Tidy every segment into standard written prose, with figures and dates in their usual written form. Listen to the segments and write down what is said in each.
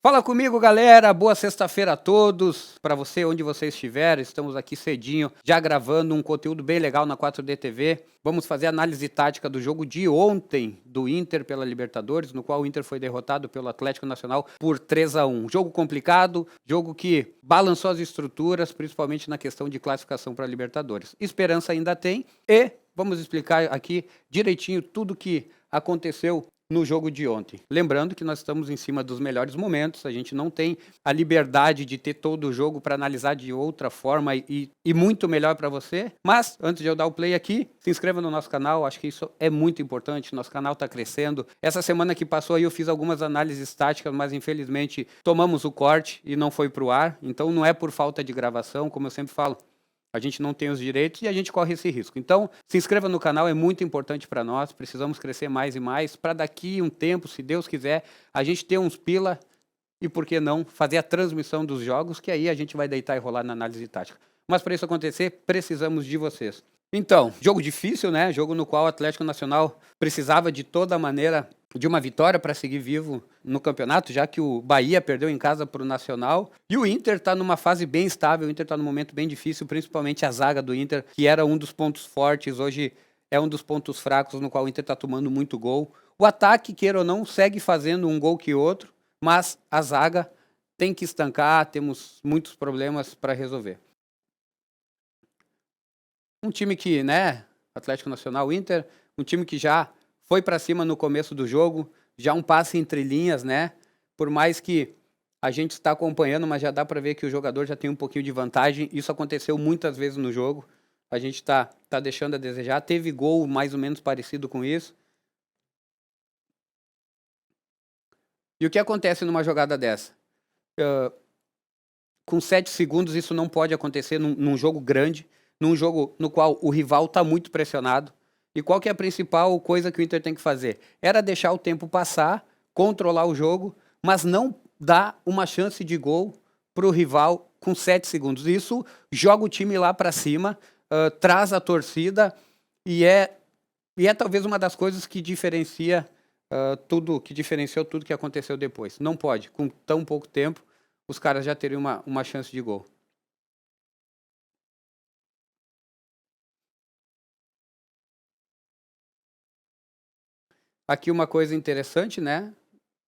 Fala comigo, galera. Boa sexta-feira a todos. Para você, onde você estiver, estamos aqui cedinho, já gravando um conteúdo bem legal na 4D TV. Vamos fazer análise tática do jogo de ontem do Inter pela Libertadores, no qual o Inter foi derrotado pelo Atlético Nacional por 3-1. Jogo complicado, jogo que balançou as estruturas, principalmente na questão de classificação para a Libertadores. Esperança ainda tem e vamos explicar aqui direitinho tudo que aconteceu no jogo de ontem. Lembrando que nós estamos em cima dos melhores momentos, a gente não tem a liberdade de ter todo o jogo para analisar de outra forma e muito melhor para você. Mas, antes de eu dar o play aqui, se inscreva no nosso canal, acho que isso é muito importante, nosso canal está crescendo. Essa semana que passou aí eu fiz algumas análises táticas, mas infelizmente tomamos o corte e não foi para o ar, então não é por falta de gravação, como eu sempre falo. A gente não tem os direitos e a gente corre esse risco. Então, se inscreva no canal, é muito importante para nós. Precisamos crescer mais e mais para daqui um tempo, se Deus quiser, a gente ter uns pila e, por que não, fazer a transmissão dos jogos, que aí a gente vai deitar e rolar na análise tática. Mas para isso acontecer, precisamos de vocês. Então, jogo difícil, né? Jogo no qual o Atlético Nacional precisava de toda maneira de uma vitória para seguir vivo no campeonato, já que o Bahia perdeu em casa para o Nacional. E o Inter está numa fase bem estável, o Inter está num momento bem difícil, principalmente a zaga do Inter, que era um dos pontos fortes, hoje é um dos pontos fracos, no qual o Inter está tomando muito gol. O ataque, queira ou não, segue fazendo um gol que outro, mas a zaga tem que estancar, temos muitos problemas para resolver. Um time que, né, Atlético Nacional, Inter, um time que já foi para cima no começo do jogo, já um passe entre linhas, né? Por mais que a gente está acompanhando, mas já dá para ver que o jogador já tem um pouquinho de vantagem. Isso aconteceu muitas vezes no jogo. A gente tá deixando a desejar. Teve gol mais ou menos parecido com isso. E o que acontece numa jogada dessa? Com 7 segundos isso não pode acontecer num jogo grande, num jogo no qual o rival está muito pressionado. E qual que é a principal coisa que o Inter tem que fazer? Era deixar o tempo passar, controlar o jogo, mas não dar uma chance de gol para o rival com 7 segundos. Isso joga o time lá para cima, traz a torcida e é talvez uma das coisas que diferencia que diferenciou tudo que aconteceu depois. Não pode, com tão pouco tempo, os caras já teriam uma chance de gol. Aqui uma coisa interessante, né?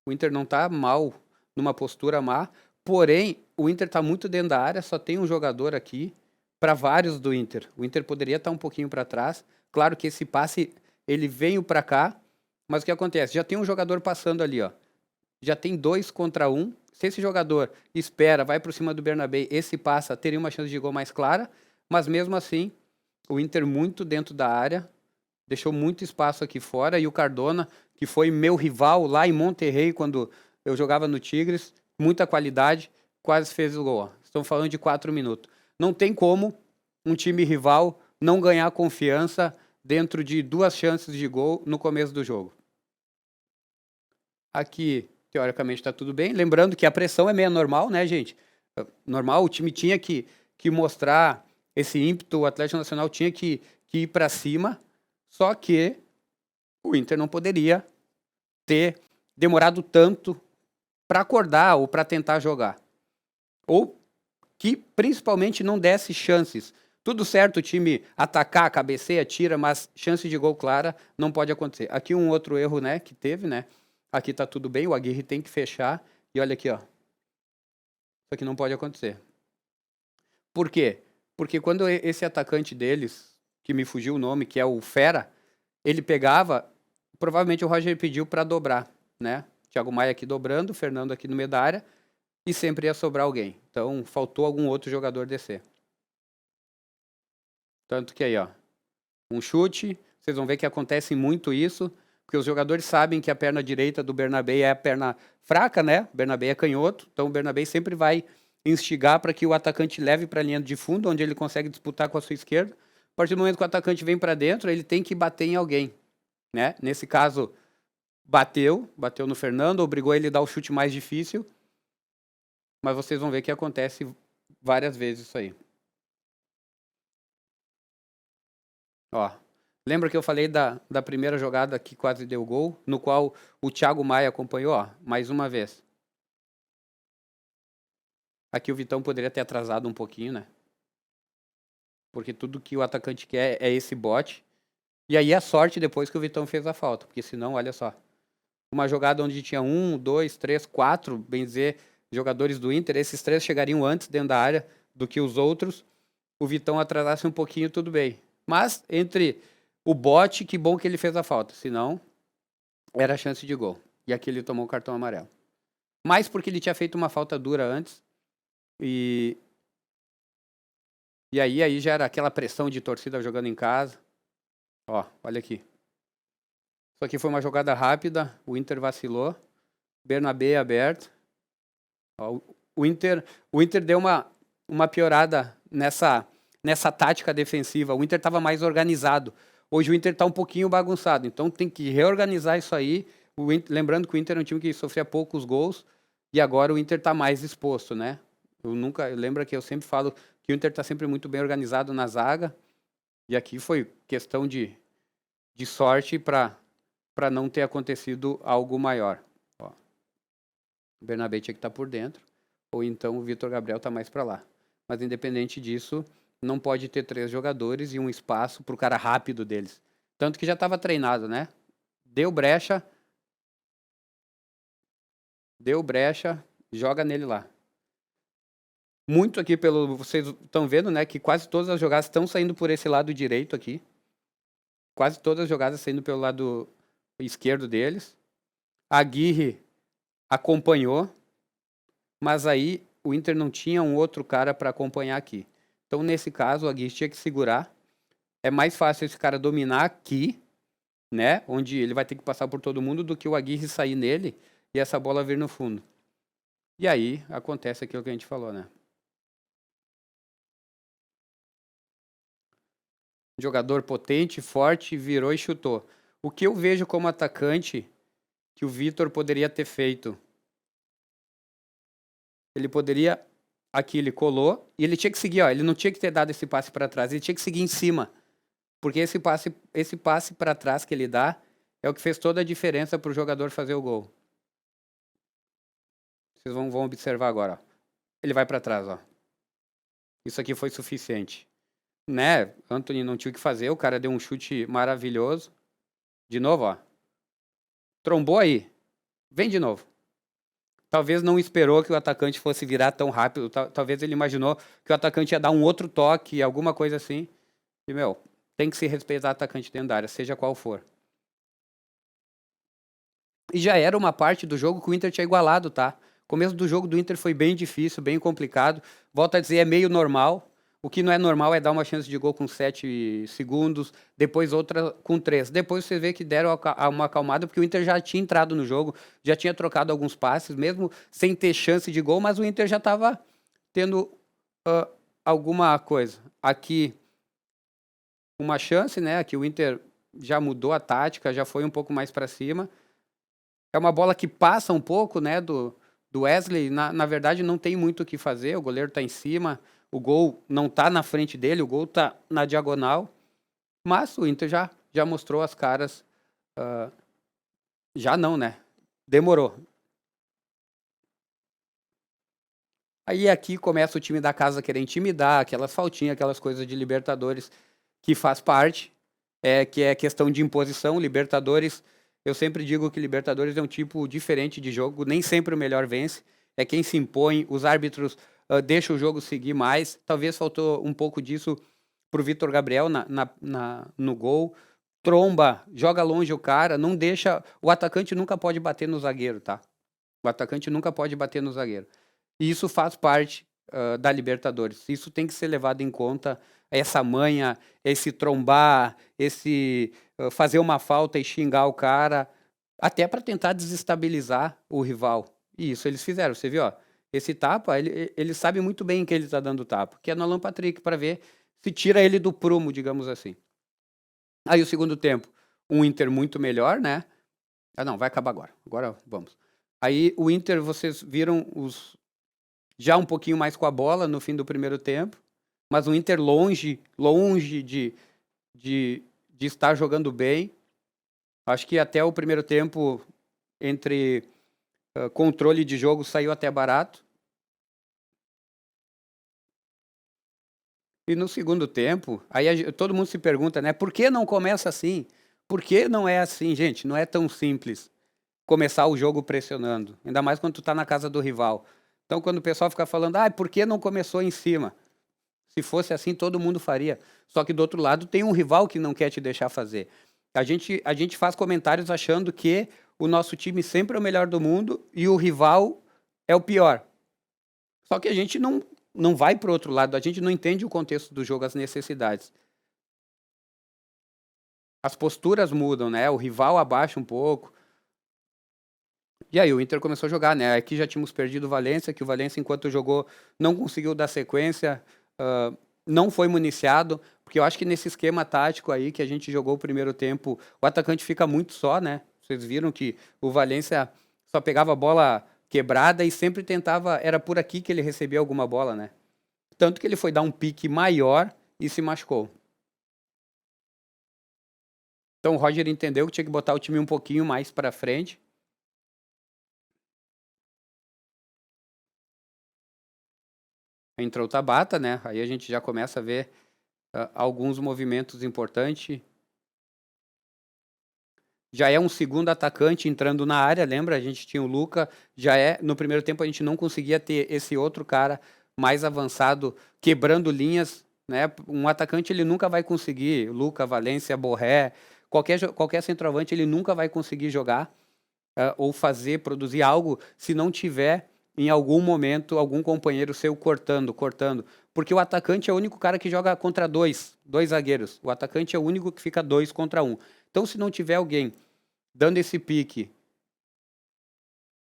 O Inter não tá mal, numa postura má, porém, o Inter tá muito dentro da área, só tem um jogador aqui para vários do Inter. O Inter poderia estar um pouquinho para trás. Claro que esse passe, ele veio para cá, mas o que acontece? Já tem um jogador passando ali, ó. Já tem 2 contra 1. Se esse jogador espera, vai por cima do Bernabé, esse passa, teria uma chance de gol mais clara, mas mesmo assim, o Inter muito dentro da área, deixou muito espaço aqui fora, e o Cardona, que foi meu rival lá em Monterrey, quando eu jogava no Tigres, muita qualidade, quase fez o gol. Estamos falando de 4 minutos. Não tem como um time rival não ganhar confiança dentro de 2 chances de gol no começo do jogo. Aqui, teoricamente, está tudo bem. Lembrando que a pressão é meio normal, né, gente? Normal, o time tinha que mostrar esse ímpeto, o Atlético Nacional tinha que ir para cima, só que o Inter não poderia ter demorado tanto para acordar ou para tentar jogar. Ou que principalmente não desse chances. Tudo certo o time atacar, cabeceia, tira, mas chance de gol clara não pode acontecer. Aqui um outro erro, né, que teve, né? Aqui tá tudo bem, o Aguirre tem que fechar. E olha aqui, ó. Isso aqui não pode acontecer. Por quê? Porque quando esse atacante deles, que me fugiu o nome, que é o Fera, ele pegava, provavelmente o Roger pediu para dobrar, né? Thiago Maia aqui dobrando, o Fernando aqui no meio da área, e sempre ia sobrar alguém. Então, faltou algum outro jogador descer. Tanto que aí, ó, um chute, vocês vão ver que acontece muito isso, porque os jogadores sabem que a perna direita do Bernabé é a perna fraca, né? O Bernabé é canhoto, então o Bernabé sempre vai instigar para que o atacante leve para a linha de fundo, onde ele consegue disputar com a sua esquerda. A partir do momento que o atacante vem para dentro, ele tem que bater em alguém, né? Nesse caso, bateu no Fernando, obrigou ele a dar o chute mais difícil, mas vocês vão ver que acontece várias vezes isso aí. Ó, lembra que eu falei da primeira jogada que quase deu gol, no qual o Thiago Maia acompanhou, ó, mais uma vez. Aqui o Vitão poderia ter atrasado um pouquinho, né? Porque tudo que o atacante quer é esse bote. E aí a sorte depois que o Vitão fez a falta. Porque senão, olha só. Uma jogada onde tinha 1, 2, 3, 4, bem dizer, jogadores do Inter. Esses 3 chegariam antes dentro da área do que os outros. O Vitão atrasasse um pouquinho, tudo bem. Mas entre o bote, que bom que ele fez a falta. Senão, era chance de gol. E aqui ele tomou o cartão amarelo. Mais porque ele tinha feito uma falta dura antes. E aí já era aquela pressão de torcida jogando em casa. Ó, olha aqui. Isso aqui foi uma jogada rápida. O Inter vacilou. Bernabé aberto. Ó, o Inter deu uma piorada nessa tática defensiva. O Inter estava mais organizado. Hoje o Inter está um pouquinho bagunçado. Então tem que reorganizar isso aí. Lembrando que o Inter é um time que sofria poucos gols. E agora o Inter está mais exposto, né? Eu lembro que eu sempre falo que o Inter está sempre muito bem organizado na zaga. E aqui foi questão de sorte para não ter acontecido algo maior. Ó, o Bernabé tinha que estar por dentro. Ou então o Vitor Gabriel está mais para lá. Mas independente disso, não pode ter 3 jogadores e um espaço para o cara rápido deles. Tanto que já estava treinado, né? Deu brecha, joga nele lá. Muito aqui vocês estão vendo, né, que quase todas as jogadas estão saindo por esse lado direito aqui. Quase todas as jogadas saindo pelo lado esquerdo deles. A Aguirre acompanhou, mas aí o Inter não tinha um outro cara para acompanhar aqui. Então, nesse caso, o Aguirre tinha que segurar. É mais fácil esse cara dominar aqui, né, onde ele vai ter que passar por todo mundo, do que o Aguirre sair nele e essa bola vir no fundo. E aí acontece aquilo que a gente falou, né? Jogador potente, forte, virou e chutou. O que eu vejo como atacante que o Vitor poderia ter feito? Ele poderia... Aqui ele colou e ele tinha que seguir, ó. Ele não tinha que ter dado esse passe para trás, ele tinha que seguir em cima. Porque esse passe para trás que ele dá é o que fez toda a diferença para o jogador fazer o gol. Vocês vão observar agora, ó. Ele vai para trás, ó. Isso aqui foi suficiente. Né? Anthony não tinha o que fazer, o cara deu um chute maravilhoso. De novo, ó. Trombou aí. Vem de novo. Talvez não esperou que o atacante fosse virar tão rápido. Talvez ele imaginou que o atacante ia dar um outro toque, alguma coisa assim. E, meu, tem que se respeitar o atacante dentro da área, seja qual for. E já era uma parte do jogo que o Inter tinha igualado, tá? O começo do jogo do Inter foi bem difícil, bem complicado. Volto a dizer, é meio normal. O que não é normal é dar uma chance de gol com 7 segundos, depois outra com 3. Depois você vê que deram uma acalmada, porque o Inter já tinha entrado no jogo, já tinha trocado alguns passes, mesmo sem ter chance de gol, mas o Inter já estava tendo alguma coisa. Aqui, uma chance, né? Aqui o Inter já mudou a tática, já foi um pouco mais para cima. É uma bola que passa um pouco, né, do Wesley. Na verdade, não tem muito o que fazer. O goleiro está em cima. O gol não está na frente dele. O gol está na diagonal. Mas o Inter já mostrou as caras. Já não, né? Demorou. Aí aqui começa o time da casa querer intimidar. Aquelas faltinhas, aquelas coisas de Libertadores que faz parte. Que é questão de imposição. Libertadores... Eu sempre digo que Libertadores é um tipo diferente de jogo, nem sempre o melhor vence, é quem se impõe, os árbitros deixam o jogo seguir mais, talvez faltou um pouco disso pro Vitor Gabriel no gol, tromba, joga longe o cara, não deixa, o atacante nunca pode bater no zagueiro, tá? O atacante nunca pode bater no zagueiro. E isso faz parte da Libertadores, isso tem que ser levado em conta, essa manha, esse trombar, esse fazer uma falta e xingar o cara, até para tentar desestabilizar o rival. E isso eles fizeram, você viu? Ó, esse tapa, ele sabe muito bem em que ele está dando tapa, que é no Alan Patrick, para ver se tira ele do prumo, digamos assim. Aí o segundo tempo, um Inter muito melhor, né? Ah, não, vai acabar agora. Agora vamos. Aí o Inter, vocês viram já um pouquinho mais com a bola no fim do primeiro tempo, mas o Inter longe de estar jogando bem. Acho que até o primeiro tempo, entre controle de jogo, saiu até barato. E no segundo tempo, aí todo mundo se pergunta, né? Por que não começa assim? Por que não é assim, gente? Não é tão simples começar o jogo pressionando. Ainda mais quando tu tá na casa do rival. Então, quando o pessoal fica falando, por que não começou em cima? Se fosse assim, todo mundo faria. Só que do outro lado tem um rival que não quer te deixar fazer. A gente faz comentários achando que o nosso time sempre é o melhor do mundo e o rival é o pior. Só que a gente não vai para o outro lado, a gente não entende o contexto do jogo, as necessidades. As posturas mudam, né? O rival abaixa um pouco. E aí o Inter começou a jogar, né? Aqui já tínhamos perdido o Valência, que o Valência, enquanto jogou, não conseguiu dar sequência, não foi municiado, porque eu acho que nesse esquema tático aí que a gente jogou o primeiro tempo, o atacante fica muito só, né? Vocês viram que o Valência só pegava a bola quebrada e sempre tentava, era por aqui que ele recebia alguma bola, né? Tanto que ele foi dar um pique maior e se machucou. Então o Roger entendeu que tinha que botar o time um pouquinho mais para frente. Entrou o Tabata, né? Aí a gente já começa a ver alguns movimentos importantes. Já é um segundo atacante entrando na área, lembra? A gente tinha o Luca, no primeiro tempo a gente não conseguia ter esse outro cara mais avançado quebrando linhas, né? Um atacante ele nunca vai conseguir, Luca, Valência, Borré, qualquer centroavante ele nunca vai conseguir jogar ou fazer, produzir algo se não tiver em algum momento algum companheiro seu cortando. Porque o atacante é o único cara que joga contra dois zagueiros. O atacante é o único que fica 2 contra 1. Então, se não tiver alguém dando esse pique,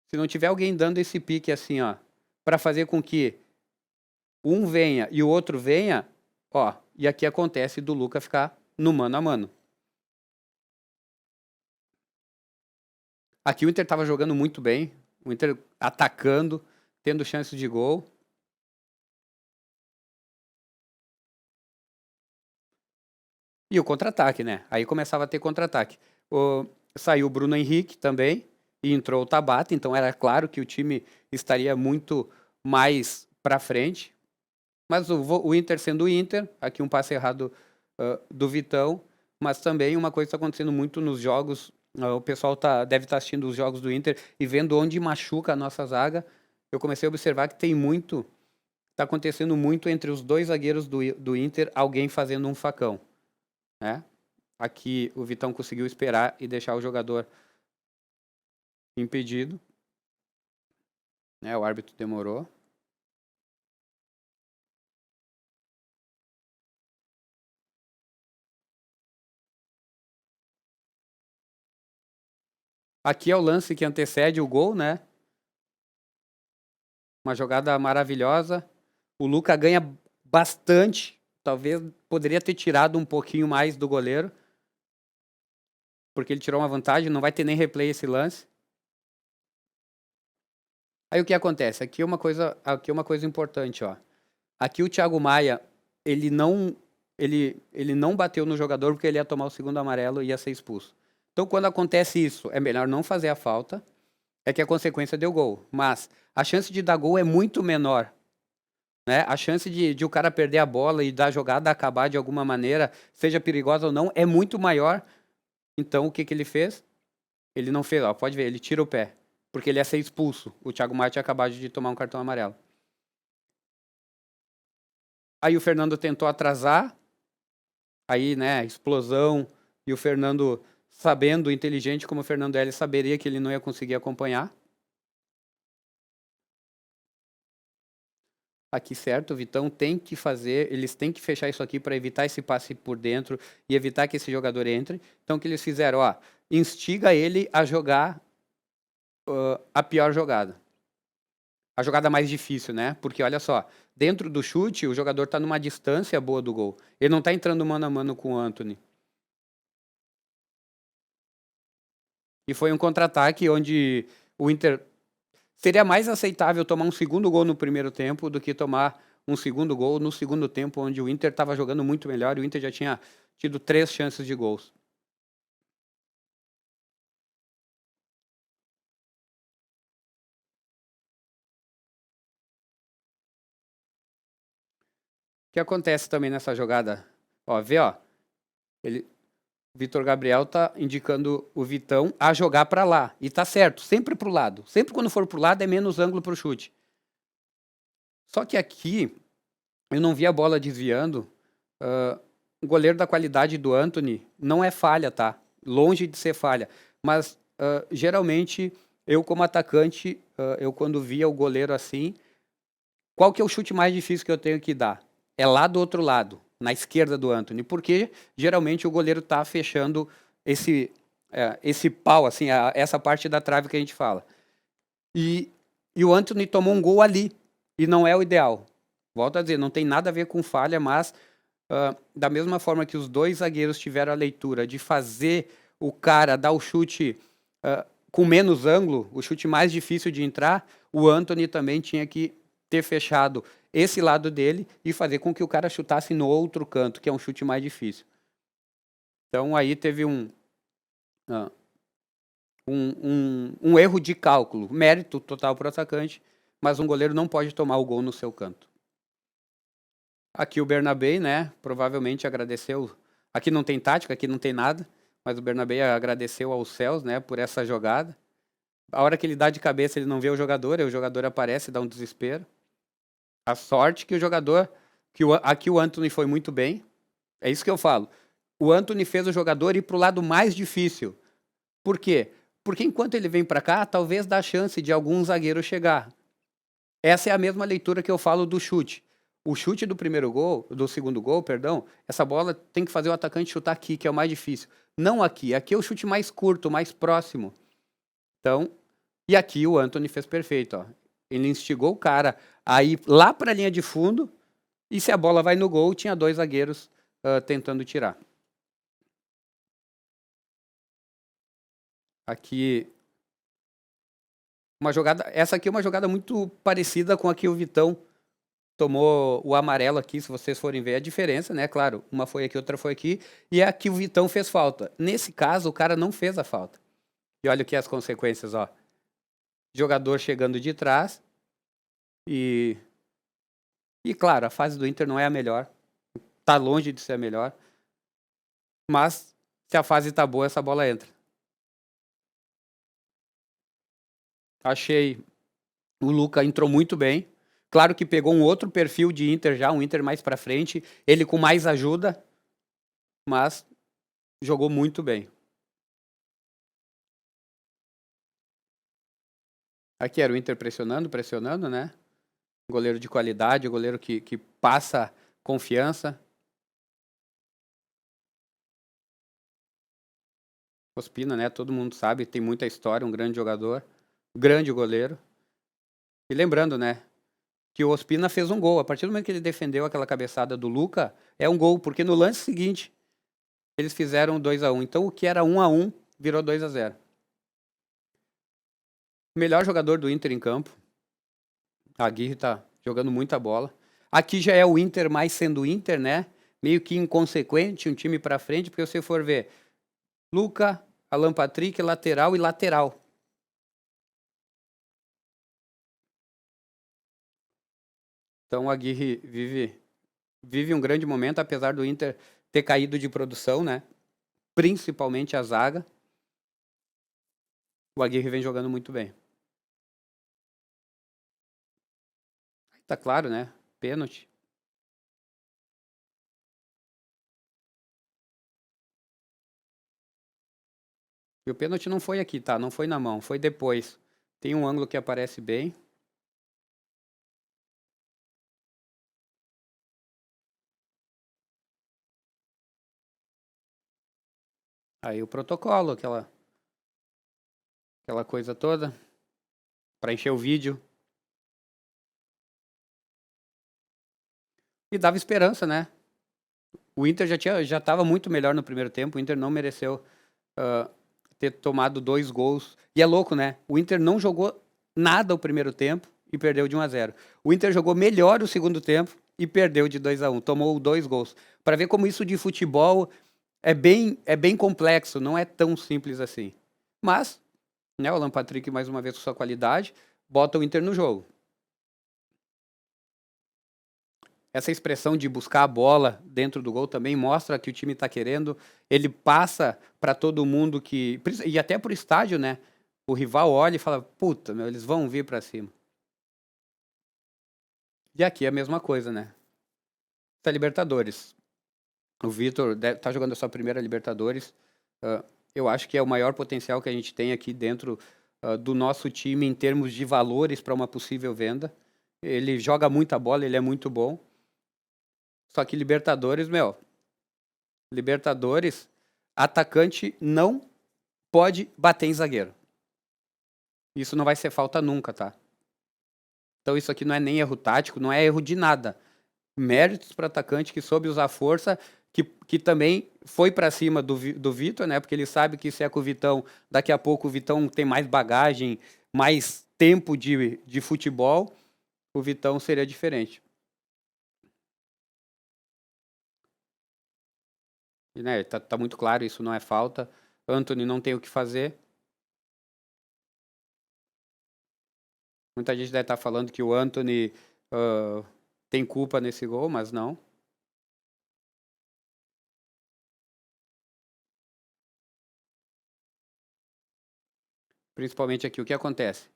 se não tiver alguém dando esse pique assim, ó, para fazer com que um venha e o outro venha, ó, e aqui acontece do Luca ficar no mano a mano. Aqui o Inter estava jogando muito bem, o Inter atacando, tendo chances de gol. E o contra-ataque, né? Aí começava a ter contra-ataque. Saiu o Bruno Henrique também e entrou o Tabata, então era claro que o time estaria muito mais para frente. Mas o Inter sendo o Inter, aqui um passe errado do Vitão, mas também uma coisa que está acontecendo muito nos jogos, o pessoal deve estar assistindo os jogos do Inter e vendo onde machuca a nossa zaga. Eu comecei a observar que está acontecendo muito entre os dois zagueiros do Inter, alguém fazendo um facão, né? Aqui o Vitão conseguiu esperar e deixar o jogador impedido, né? O árbitro demorou. Aqui é o lance que antecede o gol, né? Uma jogada maravilhosa. O Luca ganha bastante. Talvez poderia ter tirado um pouquinho mais do goleiro, porque ele tirou uma vantagem. Não vai ter nem replay esse lance. Aí o que acontece? Aqui é uma coisa importante, ó. Aqui o Thiago Maia, ele não bateu no jogador porque ele ia tomar o segundo amarelo e ia ser expulso. Então, quando acontece isso, é melhor não fazer a falta, é que a consequência deu gol. Mas a chance de dar gol é muito menor, né? A chance de o cara perder a bola e da jogada acabar de alguma maneira, seja perigosa ou não, é muito maior. Então, o que que ele fez? Ele não fez, ó, pode ver, ele tira o pé, porque ele ia ser expulso. O Thiago Maia tinha acabado de tomar um cartão amarelo. Aí o Fernando tentou atrasar, aí, né, explosão, e o Fernando, sabendo, inteligente como o Fernando L, saberia que ele não ia conseguir acompanhar. Aqui, certo, o Vitão tem que fazer, eles têm que fechar isso aqui para evitar esse passe por dentro e evitar que esse jogador entre. Então, o que eles fizeram? Ó, instiga ele a jogar a pior jogada. A jogada mais difícil, né? Porque, olha só, dentro do chute, o jogador está numa distância boa do gol. Ele não está entrando mano a mano com o Antony. E foi um contra-ataque onde o Inter seria mais aceitável tomar um segundo gol no primeiro tempo do que tomar um segundo gol no segundo tempo, onde o Inter estava jogando muito melhor e o Inter já tinha tido 3 chances de gols. O que acontece também nessa jogada? Ó, vê, ó. O Vitor Gabriel tá indicando o Vitão a jogar para lá. E tá certo, sempre pro lado. Sempre quando for pro lado é menos ângulo pro chute. Só que aqui eu não vi a bola desviando. O goleiro da qualidade do Antony não é falha, tá? Longe de ser falha. Mas geralmente eu como atacante, eu quando via o goleiro assim, qual que é o chute mais difícil que eu tenho que dar? É lá do outro lado, na esquerda do Antony, porque geralmente o goleiro tá fechando esse pau, assim, essa parte da trave que a gente fala. E o Antony tomou um gol ali, e não é o ideal. Volto a dizer, não tem nada a ver com falha, mas da mesma forma que os dois zagueiros tiveram a leitura de fazer o cara dar o chute com menos ângulo, o chute mais difícil de entrar, o Antony também tinha que ter fechado esse lado dele e fazer com que o cara chutasse no outro canto, que é um chute mais difícil. Então aí teve um erro de cálculo, mérito total para o atacante, mas um goleiro não pode tomar o gol no seu canto. Aqui o Bernabé, né, provavelmente agradeceu, aqui não tem tática, aqui não tem nada, mas o Bernabé agradeceu aos céus, né, por essa jogada. A hora que ele dá de cabeça, ele não vê o jogador, aí o jogador aparece, dá um desespero. A sorte que o jogador, aqui o Antony foi muito bem, é isso que eu falo. O Antony fez o jogador ir para o lado mais difícil. Por quê? Porque enquanto ele vem para cá, talvez dá chance de algum zagueiro chegar. Essa é a mesma leitura que eu falo do chute. O chute do segundo gol, perdão, essa bola tem que fazer o atacante chutar aqui, que é o mais difícil. Não aqui. Aqui é o chute mais curto, mais próximo. Então, e aqui o Antony fez perfeito, ó. Ele instigou o cara a ir lá para a linha de fundo, e se a bola vai no gol, tinha dois zagueiros tentando tirar. Aqui essa aqui é uma jogada muito parecida com a que o Vitão tomou o amarelo aqui, se vocês forem ver a diferença, né? Claro, uma foi aqui, outra foi aqui, e é a que o Vitão fez falta. Nesse caso, o cara não fez a falta. E olha aqui as consequências, ó. Jogador chegando de trás e claro, a fase do Inter não é a melhor. Tá longe de ser a melhor. Mas se a fase tá boa, essa bola entra. Achei o Luca entrou muito bem. Claro que pegou um outro perfil de Inter já, um Inter mais para frente, ele com mais ajuda, mas jogou muito bem. Aqui era o Inter pressionando, né? Goleiro de qualidade, goleiro que passa confiança. Ospina, né? Todo mundo sabe, tem muita história, um grande jogador, grande goleiro. E lembrando, né? Que o Ospina fez um gol. A partir do momento que ele defendeu aquela cabeçada do Luca, é um gol, porque no lance seguinte eles fizeram 2-1. Então o que era 1-1 virou 2-0. Melhor jogador do Inter em campo. A Aguirre tá jogando muita bola. Aqui já é o Inter mais sendo Inter, né? Meio que inconsequente, um time para frente, porque se você for ver, Luca, Alan Patrick, lateral e lateral. Então a Aguirre vive um grande momento, apesar do Inter ter caído de produção, né? Principalmente a zaga. O Aguirre vem jogando muito bem. Tá claro, né? Pênalti. E o pênalti não foi aqui, tá? Não foi na mão, foi depois. Tem um ângulo que aparece bem. Aí o protocolo, aquela coisa toda, para encher o vídeo. E dava esperança, né? O Inter já estava muito melhor no primeiro tempo, o Inter não mereceu ter tomado 2 gols. E é louco, né? O Inter não jogou nada o primeiro tempo e perdeu de 1-0. O Inter jogou melhor o segundo tempo e perdeu de 2-1, tomou 2 gols. Para ver como isso de futebol é bem complexo, não é tão simples assim. Mas, né, o Alan Patrick, mais uma vez com sua qualidade, bota o Inter no jogo. essa expressão de buscar a bola dentro do gol também mostra que o time está querendo. Ele passa para todo mundo e até para o estádio, né? O rival olha e fala, puta, meu, eles vão vir para cima. E aqui é a mesma coisa, né? Essa Libertadores. O Vitor tá jogando a sua primeira Libertadores. Eu acho que é o maior potencial que a gente tem aqui dentro do nosso time em termos de valores para uma possível venda. Ele joga muita bola, ele é muito bom. Só que Libertadores, atacante não pode bater em zagueiro. Isso não vai ser falta nunca, tá? Então isso aqui não é nem erro tático, não é erro de nada. Méritos para atacante que soube usar força, que também foi para cima do Vitor, né? Porque ele sabe que se é com o Vitão, daqui a pouco o Vitão tem mais bagagem, mais tempo de futebol, o Vitão seria diferente. E, né, tá muito claro, isso não é falta. Antony não tem o que fazer. Muita gente deve estar falando que o Antony tem culpa nesse gol, mas não. Principalmente aqui, o que acontece?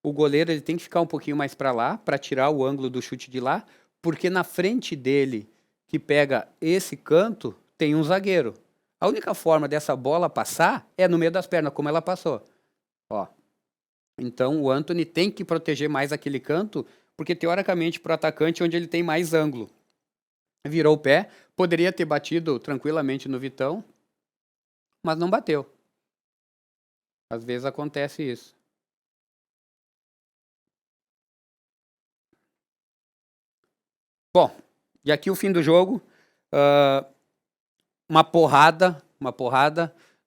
O goleiro ele tem que ficar um pouquinho mais para lá, para tirar o ângulo do chute de lá, porque na frente dele, que pega esse canto, tem um zagueiro. A única forma dessa bola passar é no meio das pernas, como ela passou. Ó. Então o Antony tem que proteger mais aquele canto, porque teoricamente para o atacante onde ele tem mais ângulo. Virou o pé, poderia ter batido tranquilamente no Vitão, mas não bateu. Às vezes acontece isso. Bom, e aqui o fim do jogo, uma porrada,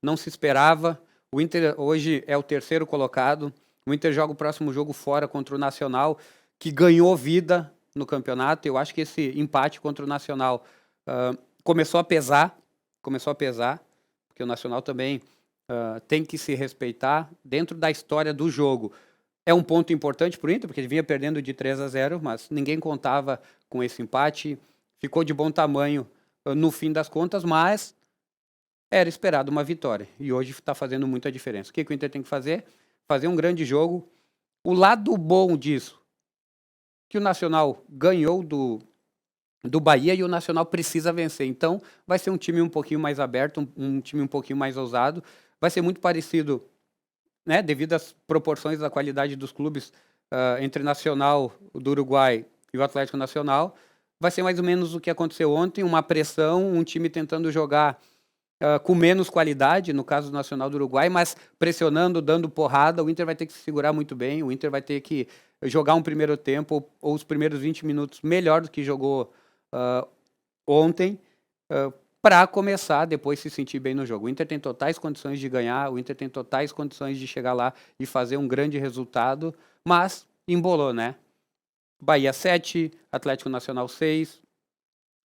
não se esperava. O Inter hoje é o terceiro colocado. O Inter joga o próximo jogo fora contra o Nacional, que ganhou vida no campeonato. Eu acho que esse empate contra o Nacional começou a pesar, porque o Nacional também tem que se respeitar dentro da história do jogo. É um ponto importante para o Inter, porque ele vinha perdendo de 3-0, mas ninguém contava com esse empate. Ficou de bom tamanho no fim das contas, mas era esperado uma vitória. E hoje está fazendo muita diferença. O que o Inter tem que fazer? Fazer um grande jogo. O lado bom disso, que o Nacional ganhou do Bahia e o Nacional precisa vencer. Então, vai ser um time um pouquinho mais aberto, um time um pouquinho mais ousado. Vai ser muito parecido, né, devido às proporções da qualidade dos clubes entre Nacional do Uruguai e o Atlético Nacional. Vai ser mais ou menos o que aconteceu ontem, uma pressão, um time tentando jogar com menos qualidade, no caso do Nacional do Uruguai, mas pressionando, dando porrada. O Inter vai ter que se segurar muito bem, o Inter vai ter que jogar um primeiro tempo ou os primeiros 20 minutos melhor do que jogou ontem, para começar depois se sentir bem no jogo. O Inter tem totais condições de ganhar, o Inter tem totais condições de chegar lá e fazer um grande resultado, mas embolou, né? Bahia 7, Atlético Nacional 6,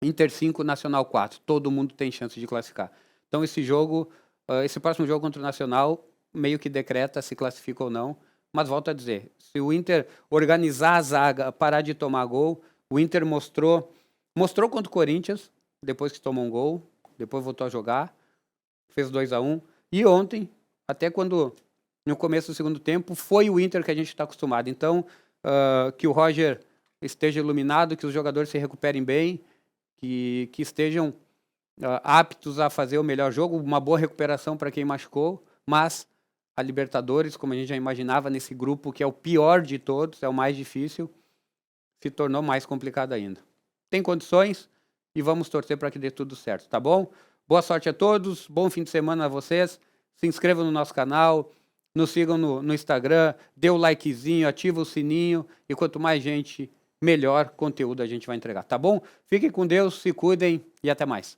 Inter 5, Nacional 4. Todo mundo tem chance de classificar. Então esse próximo jogo contra o Nacional meio que decreta se classifica ou não, mas volto a dizer, se o Inter organizar a zaga, parar de tomar gol, o Inter mostrou contra o Corinthians, depois que tomou um gol, depois voltou a jogar, fez 2-1, e ontem, até quando no começo do segundo tempo, foi o Inter que a gente está acostumado. Então, que o Roger esteja iluminado, que os jogadores se recuperem bem, que estejam aptos a fazer o melhor jogo, uma boa recuperação para quem machucou, mas a Libertadores, como a gente já imaginava, nesse grupo que é o pior de todos, é o mais difícil, se tornou mais complicado ainda. Tem condições e vamos torcer para que dê tudo certo, tá bom? Boa sorte a todos, bom fim de semana a vocês, se inscrevam no nosso canal, nos sigam no Instagram, dê o likezinho, ativa o sininho e quanto mais gente, melhor conteúdo a gente vai entregar, tá bom? Fiquem com Deus, se cuidem e até mais.